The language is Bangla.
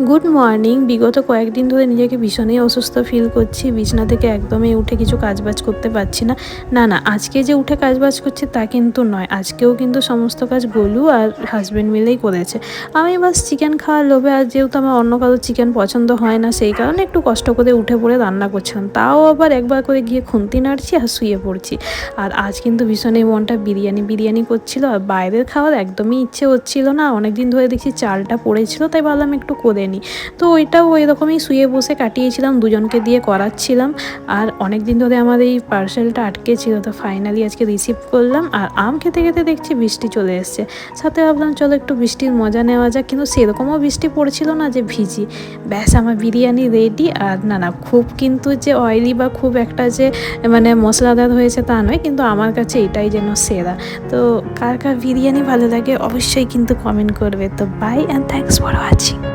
Good morning. বিগত কয়েকদিন ধরে নিজেকে ভীষণই অসুস্থ ফিল করছি। বিছানা থেকে একদমই উঠে কিছু কাজবাজ করতে পারছি না। না, আজকে যে উঠে কাজবাজ করছি তা কিন্তু নয়। আজকেও কিন্তু সমস্ত কাজ গোলু আর হাজব্যান্ড মিলেই করেছে। আমি বাস চিকেন খাওয়ার লোভে, আর যেহেতু আমার অন্য কারো চিকেন পছন্দ হয় না, সেই কারণে একটু কষ্ট করে উঠে পড়ে রান্না করছিলাম। তাও আবার একবার করে গিয়ে খুন্তি নাড়ছি আর শুয়ে পড়ছি। আর আজ কিন্তু ভীষণই মনটা বিরিয়ানি করছিল, আর বাইরের খাওয়ার একদমই ইচ্ছে হচ্ছিল না। অনেকদিন ধরে দেখছি চালটা পড়েছিল, তাই ভাবলাম একটু করে নিই। তো ওইটাও ওই রকমই শুয়ে বসে কাটিয়েছিলাম, দুজনকে দিয়ে করাচ্ছিলাম। আর অনেক দিন ধরে আমার এই পার্সেলটা আটকে ছিল, তো ফাইনালি আজকে রিসিভ করলাম। আর আম খেতে খেতে দেখছি বৃষ্টি চলে এসছে। সাথে ভাবলাম চলো একটু বৃষ্টির মজা নেওয়া যাক, কিন্তু সেরকমও বৃষ্টি পড়ছিল না যে ভিজি। ব্যাস, আমার বিরিয়ানি রেডি। আর না খুব কিন্তু যে অয়েলি বা খুব একটা যে মানে মশলাদার হয়েছে তা নয়, কিন্তু আমার কাছে এটাই যেন সেরা। তো কার কার বিরিয়ানি ভালো লাগে অবশ্যই কিন্তু কমেন্ট করবে। তো bye and thanks for watching.